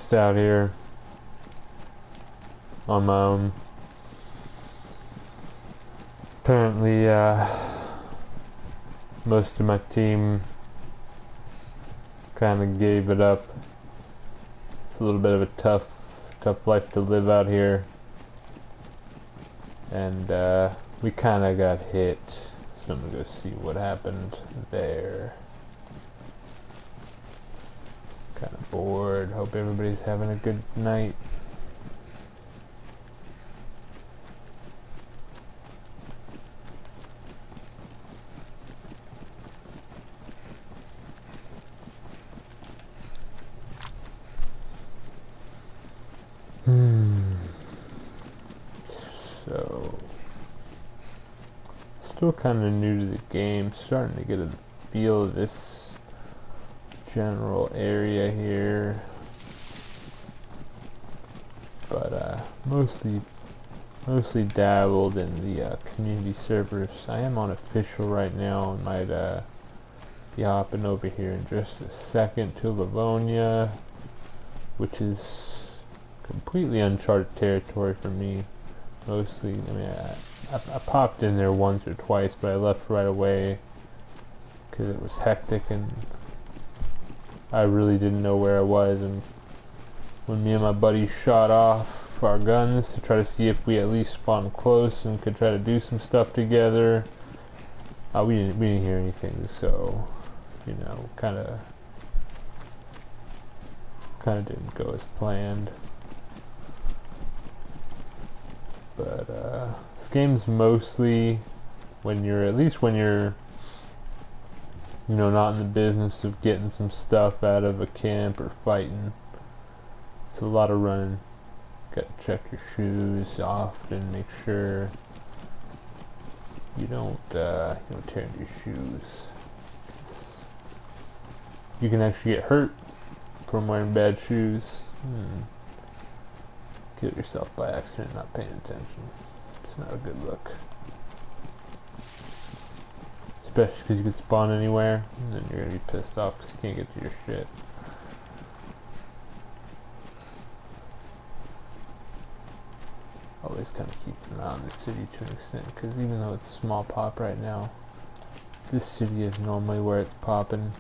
just out here on my own. Apparently, most of my team kind of gave it up. It's a little bit of a tough life to live out here, and we kind of got hit. So I'm gonna go see what happened there. Kind of bored. Hope everybody's having a good night. So, still kind of new to the game, starting to get a feel of this general area here, but mostly dabbled in the community servers. I am on official right now, and might be hopping over here in just a second to Livonia, which is completely uncharted territory for me. Mostly, I mean, I popped in there once or twice, but I left right away because it was hectic and I really didn't know where I was. And when me and my buddy shot off our guns to try to see if we at least spawned close and could try to do some stuff together, we didn't hear anything. So, you know, kind of didn't go as planned. But this game's mostly when you're you know, not in the business of getting some stuff out of a camp or fighting. It's a lot of running. Gotta check your shoes often, make sure you don't tear into your shoes. You can actually get hurt from wearing bad shoes. Kill yourself by accident, not paying attention. It's not a good look. Especially because you can spawn anywhere, and then you're gonna be pissed off because you can't get to your shit. Always kind of keep an eye on the city to an extent, because even though it's small pop right now, this city is normally where it's popping.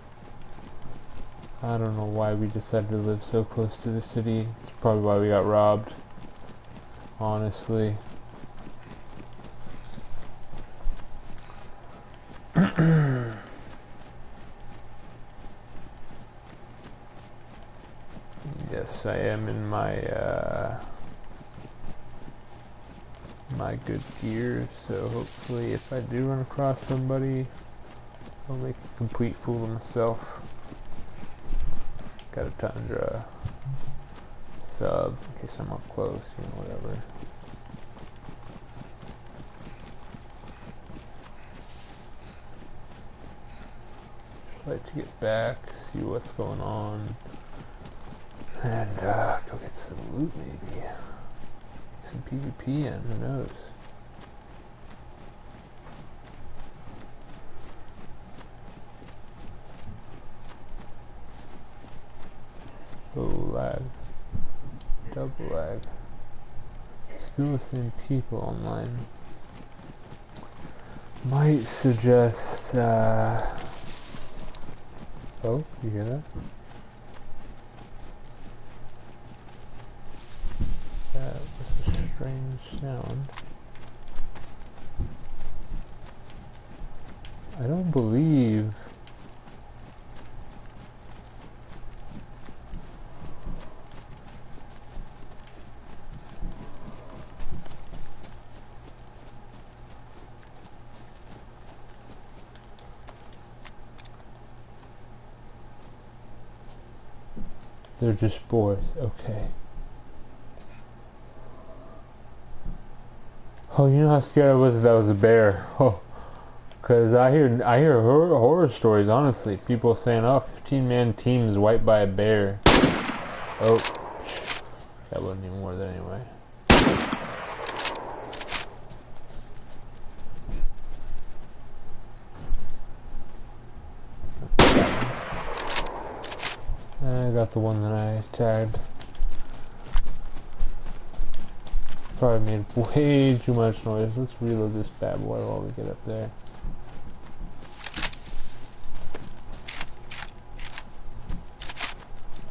I don't know why we decided to live so close to the city. It's probably why we got robbed. Honestly. Yes, I am in my my good gear, so hopefully if I do run across somebody, I'll make a complete fool of myself. Got a Tundra sub in case I'm up close, you know, whatever. Just like to get back, see what's going on, and go get some loot maybe. Some PvP in, who knows? Oh, lag. Double lag. Still the same people online. Might suggest, oh, you hear that? That was a strange sound. I don't believe they're just boars. Okay. Oh, you know how scared I was that was a bear. Oh, because I hear horror stories. Honestly, people saying, "Oh, 15-man team is wiped by a bear." Oh, that wasn't even worth it anyway. I got the one that I tagged. Probably made way too much noise. Let's reload this bad boy while we get up there.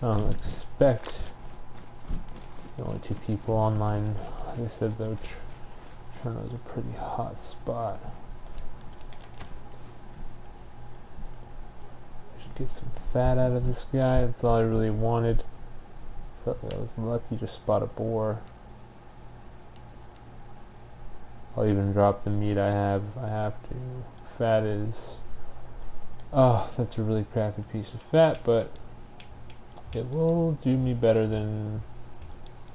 I don't expect the only 2 people online. Like I said though, Cherno's a pretty hot spot. Should get some fat out of this guy. That's all I really wanted. Felt like I was lucky to spot a boar. I'll even drop the meat I have. I have to. Fat is... Oh, that's a really crappy piece of fat, but it will do me better than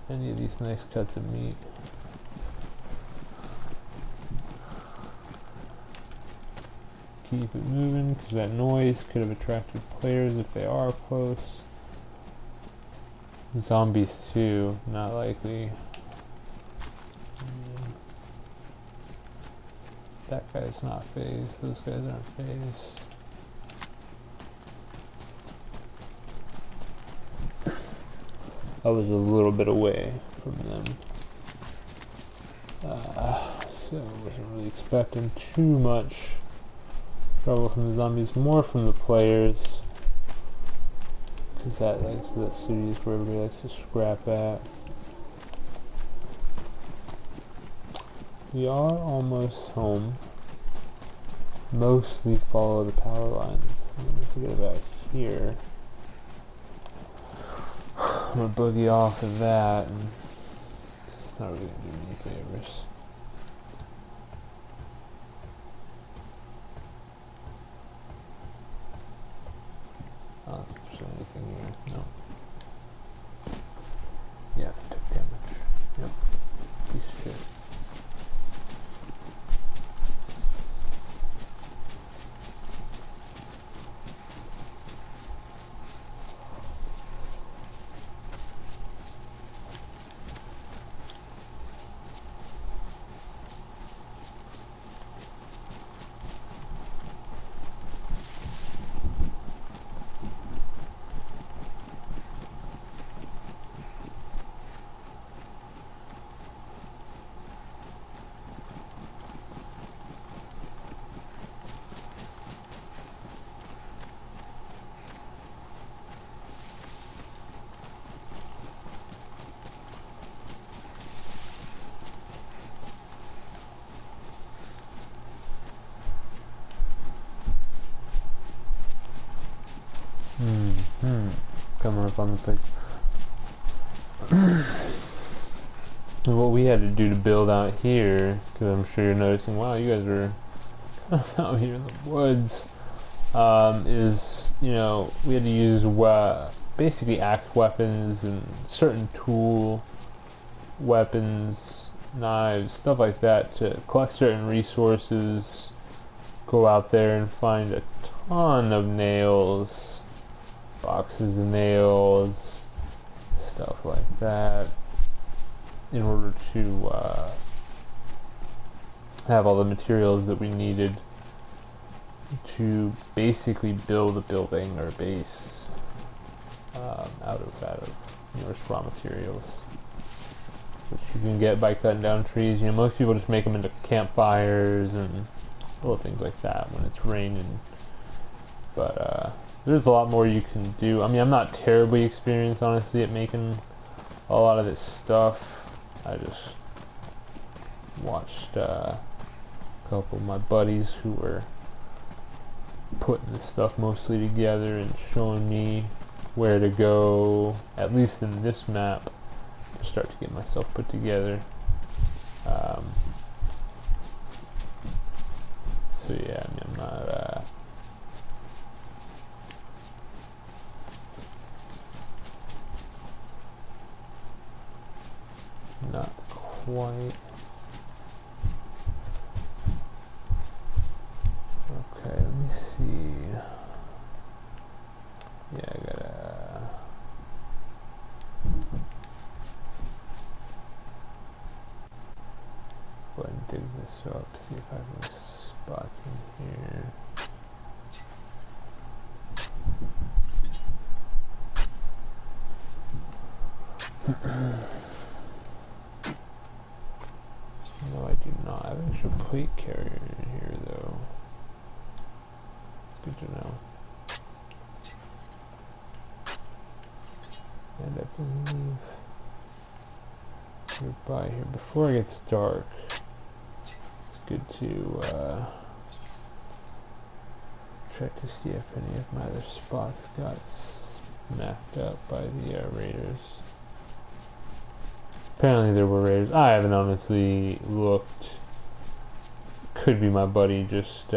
any of these nice cuts of meat. Keep it moving, because that noise could have attracted players if they are close. Zombies too, not likely. That guy's not phased, those guys aren't phased. I was a little bit away from them. So I wasn't really expecting too much trouble from the zombies, more from the players. Because that city is where everybody likes to scrap at. We are almost home. Mostly follow the power lines. Let's get about here. I'm gonna boogie off of that, and it's not really gonna do me any favors. I don't think there's anything here. No. Yeah, I took damage. Yep. Piece of shit. Coming up on the place. What we had to do to build out here, because I'm sure you're noticing, wow, you guys are out here in the woods, is, you know, we had to use basically axe weapons and certain tool weapons, knives, stuff like that to collect certain resources, go out there and find a ton of nails, boxes of nails, stuff like that, in order to have all the materials that we needed to basically build a building or a base out of raw materials, which you can get by cutting down trees. You know, most people just make them into campfires and little things like that when it's raining, but there's a lot more you can do. I mean, I'm not terribly experienced, honestly, at making a lot of this stuff. I just watched a couple of my buddies who were putting this stuff mostly together and showing me where to go, at least in this map, to start to get myself put together. So yeah, I mean, I'm not quite. Okay, let me see. Yeah, I gotta go ahead and dig this up, see if I have any spots in here. No, I do not. I have an extra plate carrier in here, though. It's good to know. And I believe nearby here, before it gets dark, it's good to check to see if any of my other spots got smacked up by the raiders. Apparently there were raiders. I haven't honestly looked. Could be my buddy just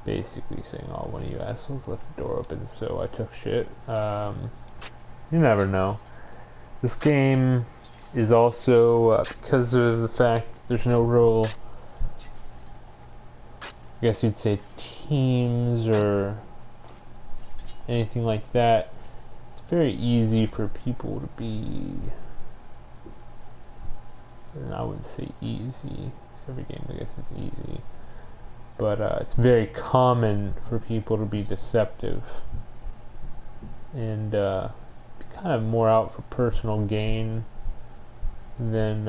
basically saying, "Oh, one of you assholes left the door open, so I took shit." You never know. This game is also, because of the fact there's no real, I guess you'd say, teams or anything like that, it's very easy for people to be, and I wouldn't say easy, because every game I guess is easy, but it's very common for people to be deceptive and kind of more out for personal gain than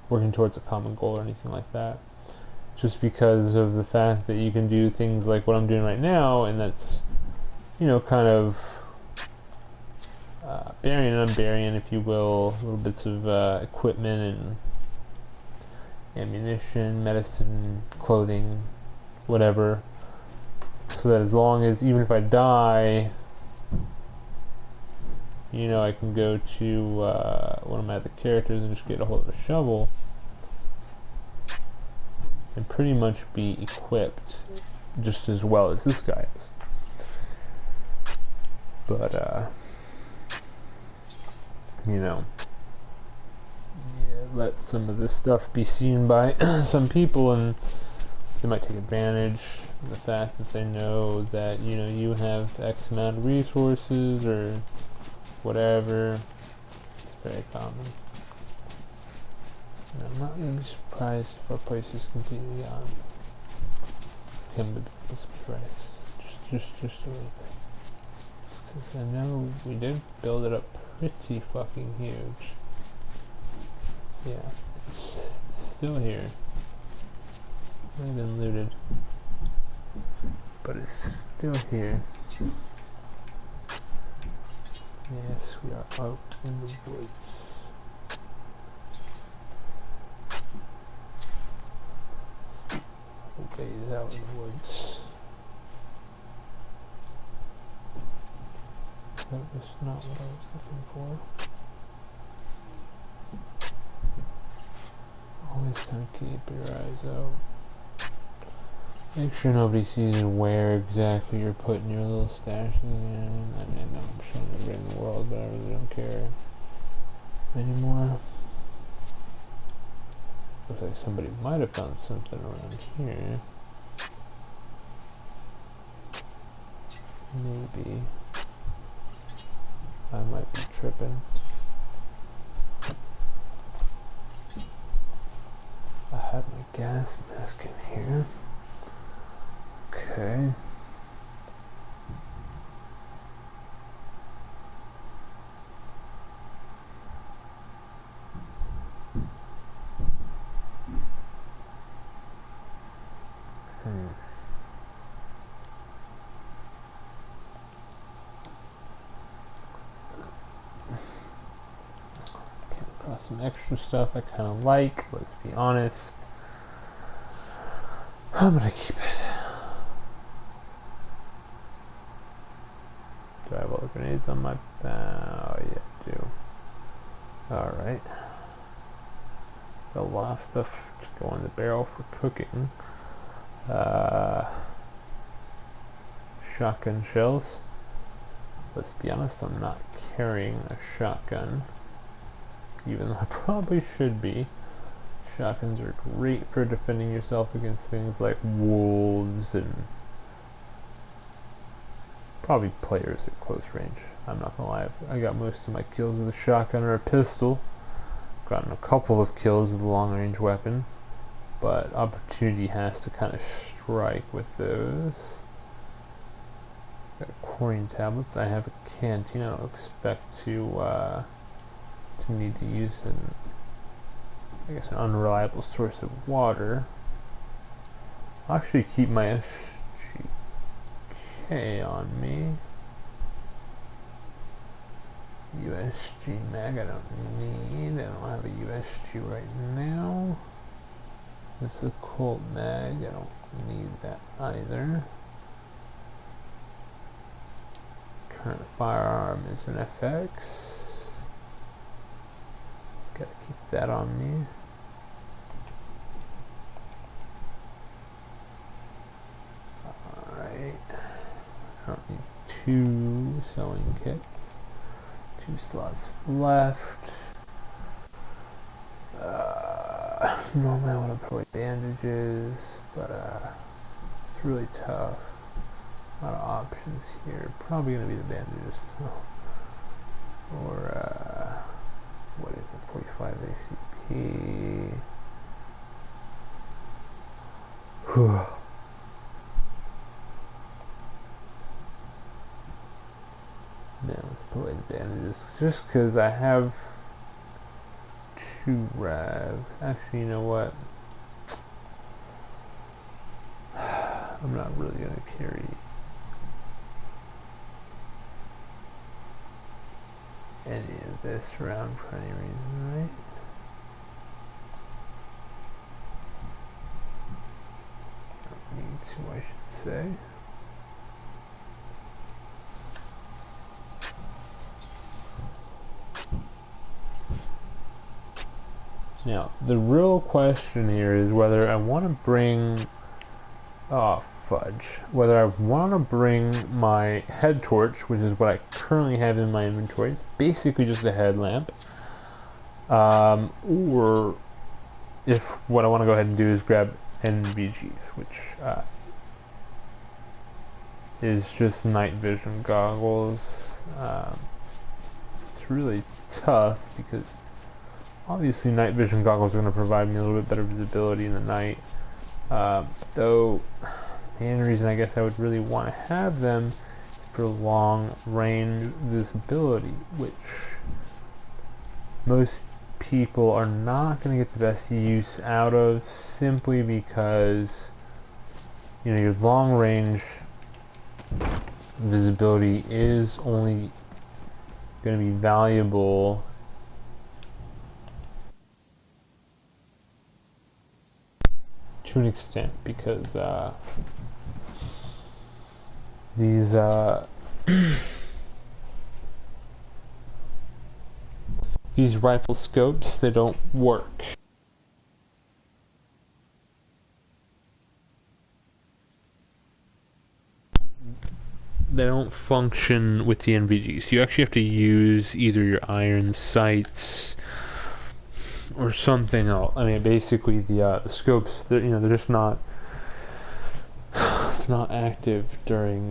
working towards a common goal or anything like that. Just because of the fact that you can do things like what I'm doing right now, and that's, you know, kind of burying and unburying, if you will, little bits of equipment and ammunition, medicine, clothing, whatever, so that as long as, even if I die, you know, I can go to one of my other characters and just get a hold of a shovel and pretty much be equipped just as well as this guy is. But you know, yeah, let some of this stuff be seen by some people, and they might take advantage of the fact that they know that, you know, you have X amount of resources or whatever. It's very common. And I'm not really surprised if our place is completely gone. Come to this price. Just a little bit. Because I know we did build it up pretty fucking huge. Yeah. It's still here. Might have been looted. But it's still here. Yes, we are out in the woods. Okay, he's out in the woods. That was not what I was looking for. Always kind of keep your eyes out. Make sure nobody sees where exactly you're putting your little stashes in. I mean, I'm showing everybody in the world, but I really don't care anymore. Looks like somebody might have found something around here. Maybe. I might be tripping. I had my gas mask in here. Okay. Came across some extra stuff I kind of like, let's be honest. I'm gonna keep it. Do I have all the grenades on my... oh yeah, I do. Alright. Got a lot of stuff to go in the barrel for cooking. Shotgun shells. Let's be honest, I'm not carrying a shotgun, even though I probably should be. Shotguns are great for defending yourself against things like wolves and probably players at close range. I'm not gonna lie, I got most of my kills with a shotgun or a pistol. Gotten a couple of kills with a long range weapon, but opportunity has to kind of strike with those. Got chlorine tablets. I have a canteen. I don't expect to to need to use an unreliable source of water. I'll actually keep my SGK on me. USG mag I don't need. I don't have a USG right now. This is a Colt mag. I don't need that either. Current firearm is an FX. Gotta keep that on me. Alright. I don't need 2 sewing kits. 2 slots left. Normally I want to put away bandages, but it's really tough. A lot of options here. Probably going to be the bandages though. Or what is it? 45 ACP. Whew. Now let's put away the bandages. Just because I have 2 rags. Actually, you know what? I'm not really going to carry any of this around for any reason, right? Don't need to, I should say. Now, the real question here is whether I want to bring, whether I want to bring my head torch, which is what I currently have in my inventory. It's basically just a headlamp. Or if what I want to go ahead and do is grab NVGs, which is just night vision goggles. It's really tough because obviously night vision goggles are going to provide me a little bit better visibility in the night. Though the only reason I guess I would really want to have them is for long range visibility, which most people are not going to get the best use out of, simply because your long range visibility is only going to be valuable to an extent, because these these rifle scopes, they don't work. They don't function with the NVG, so you actually have to use either your iron sights or something else. I mean, basically the scopes, they're just not active during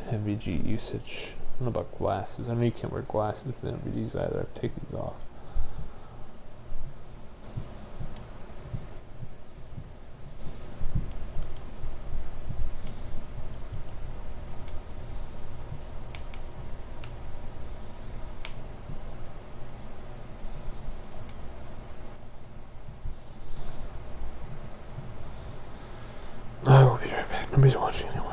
NVG usage. I don't know about glasses. I know you can't wear glasses with NVGs either. I have to take these off. I will be right back. Nobody's watching anyway.